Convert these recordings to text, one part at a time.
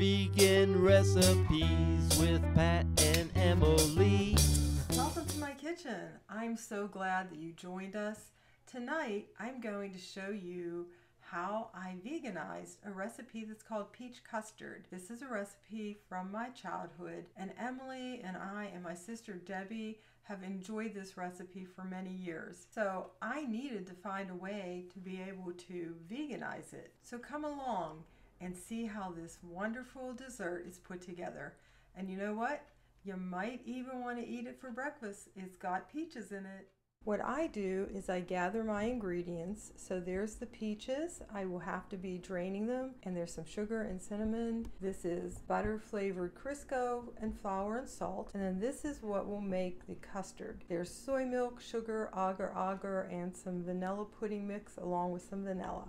Vegan recipes with Pat and Emily. Welcome to my kitchen. I'm so glad that you joined us. Tonight I'm going to show you how I veganized a recipe that's called Peach Custard. This is a recipe from my childhood, and Emily and I and my sister Debbie have enjoyed this recipe for many years. So I needed to find a way to be able to veganize it. So come along and see how this wonderful dessert is put together. And you know what? You might even want to eat it for breakfast. It's got peaches in it. What I do is I gather my ingredients. So there's the peaches. I will have to be draining them, and there's some sugar and cinnamon. This is butter flavored Crisco and flour and salt. And then this is what will make the custard. There's soy milk, sugar, agar, and some vanilla pudding mix along with some vanilla.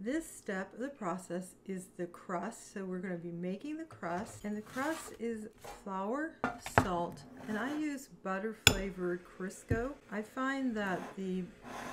This step of the process is the crust. So we're going to be making the crust, and the crust is flour, salt, and I use butter flavored Crisco. I find that the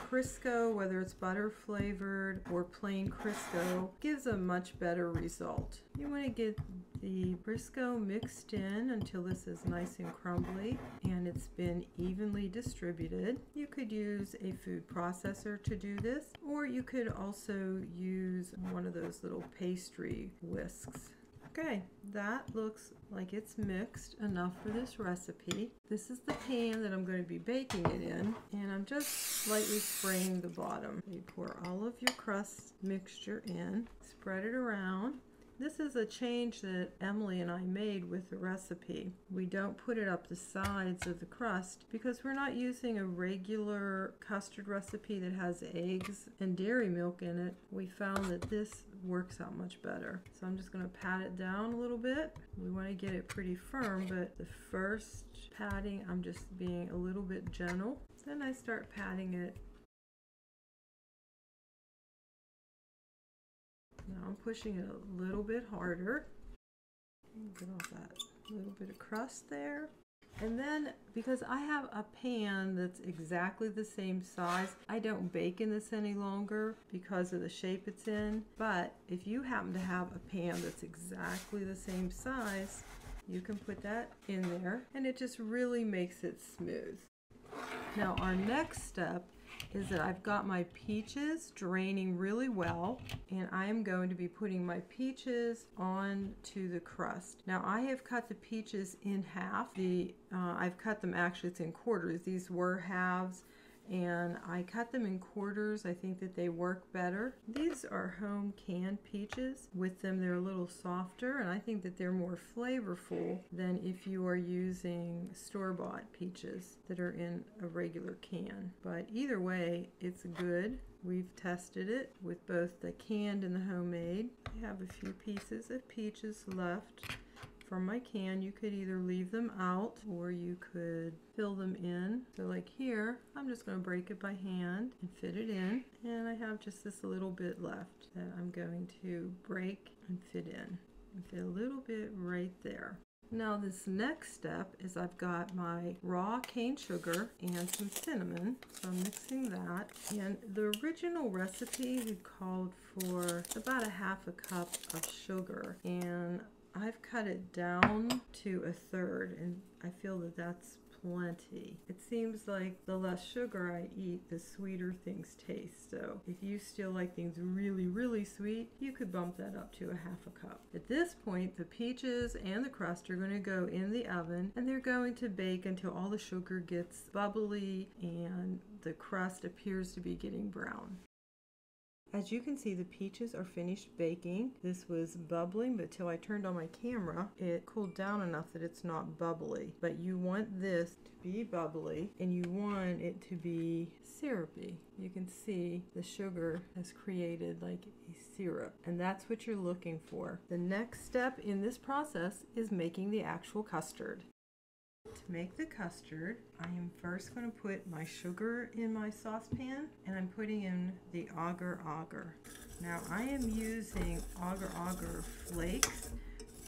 Crisco, whether it's butter flavored or plain Crisco, gives a much better result. You want to get the Crisco mixed in until this is nice and crumbly and it's been evenly distributed. You could use a food processor to do this, or you could also use one of those little pastry whisks. Okay, that looks like it's mixed enough for this recipe. This is the pan that I'm going to be baking it in, and I'm just slightly spraying the bottom. You pour all of your crust mixture in, spread it around. This is a change that Emily and I made with the recipe. We don't put it up the sides of the crust because we're not using a regular custard recipe that has eggs and dairy milk in it. We found that this works out much better. So I'm just going to pat it down a little bit. We want to get it pretty firm, but the first patting, I'm just being a little bit gentle. Then I start patting it. Now I'm pushing it a little bit harder. Get off that little bit of crust there. And then, because I have a pan that's exactly the same size, I don't bake in this any longer because of the shape it's in. But if you happen to have a pan that's exactly the same size, you can put that in there and it just really makes it smooth. Now our next step is that I've got my peaches draining really well, and I am going to be putting my peaches onto the crust. Now I have cut the peaches in half. I've cut them, actually it's in quarters. These were halves, and I cut them in quarters. I think that they work better. These are home canned peaches. With them they're a little softer, and I think that they're more flavorful than if you are using store-bought peaches that are in a regular can. But either way, it's good. We've tested it with both the canned and the homemade. I have a few pieces of peaches left from my can. You could either leave them out or you could fill them in. So like here, I'm just going to break it by hand and fit it in. And I have just this little bit left that I'm going to break and fit in. And fit a little bit right there. Now this next step is I've got my raw cane sugar and some cinnamon. So I'm mixing that. And the original recipe called for about a half a cup of sugar. And I've cut it down to a third, and I feel that that's plenty. It seems like the less sugar I eat, the sweeter things taste. So if you still like things really, really sweet, you could bump that up to a half a cup. At this point, the peaches and the crust are going to go in the oven, and they're going to bake until all the sugar gets bubbly and the crust appears to be getting brown. As you can see, the peaches are finished baking. This was bubbling, but till I turned on my camera, it cooled down enough that it's not bubbly. But you want this to be bubbly, and you want it to be syrupy. You can see the sugar has created like a syrup, and that's what you're looking for. The next step in this process is making the actual custard. To make the custard, I am first going to put my sugar in my saucepan, and I'm putting in the agar. Now I am using agar flakes,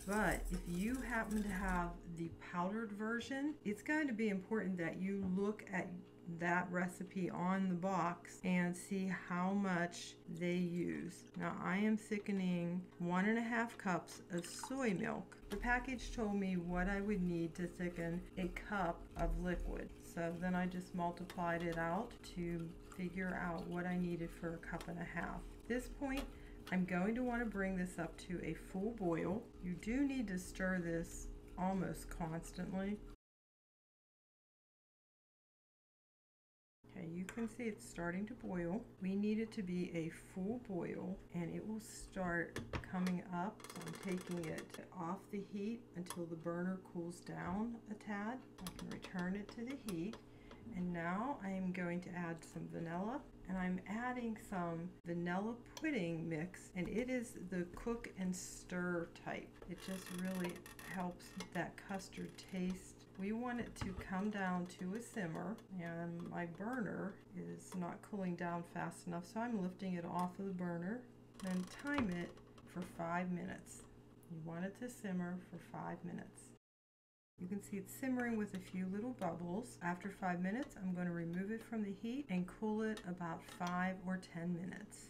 but if you happen to have the powdered version, it's going to be important that you look at that recipe on the box and see how much they use. Now I am thickening 1.5 cups of soy milk. The package told me what I would need to thicken a cup of liquid. So then I just multiplied it out to figure out what I needed for a cup and a half. At this point, I'm going to want to bring this up to a full boil. You do need to stir this almost constantly. Okay, you can see it's starting to boil. We need it to be a full boil and it will start coming up. So I'm taking it off the heat until the burner cools down a tad. I can return it to the heat. And now I am going to add some vanilla, and I'm adding some vanilla pudding mix, and it is the cook and stir type. It just really helps that custard taste. We want it to come down to a simmer, and my burner is not cooling down fast enough, so I'm lifting it off of the burner and time it for 5 minutes. You want it to simmer for 5 minutes. You can see it's simmering with a few little bubbles. After 5 minutes, I'm going to remove it from the heat and cool it about 5 or 10 minutes.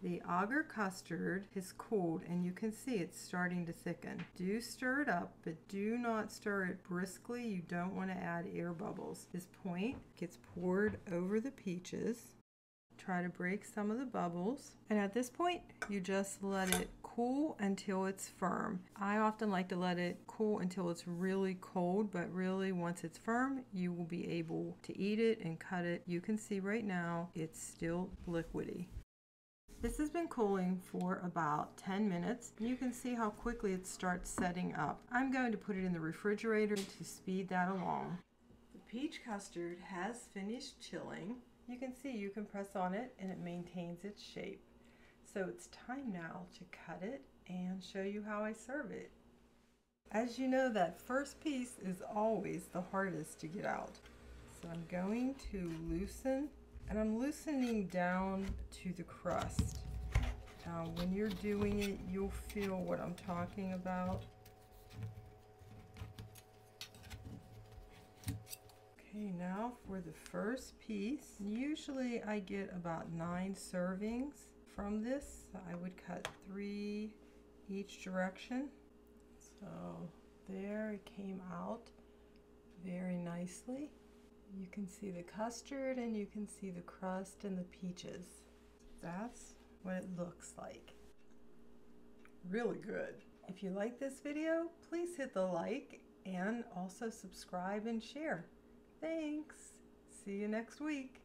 The Agar custard is cooled and you can see it's starting to thicken. Do stir it up, but do not stir it briskly. You don't want to add air bubbles. This point gets poured over the peaches. Try to break some of the bubbles. And at this point, you just let it cool until it's firm. I often like to let it cool until it's really cold, but really once it's firm, you will be able to eat it and cut it. You can see right now, it's still liquidy. This has been cooling for about 10 minutes. You can see how quickly it starts setting up. I'm going to put it in the refrigerator to speed that along. The peach custard has finished chilling. You can see you can press on it and it maintains its shape. So it's time now to cut it and show you how I serve it. As you know, that first piece is always the hardest to get out. So I'm going to loosen, and I'm loosening down to the crust. Now when you're doing it, you'll feel what I'm talking about. Okay, now for the first piece. Usually I get about 9 servings from this. I would cut 3 each direction. So there it came out very nicely. You can see the custard and you can see the crust and the peaches. That's what it looks like. Really good. If you like this video, please hit the like and also subscribe and share. Thanks. See you next week.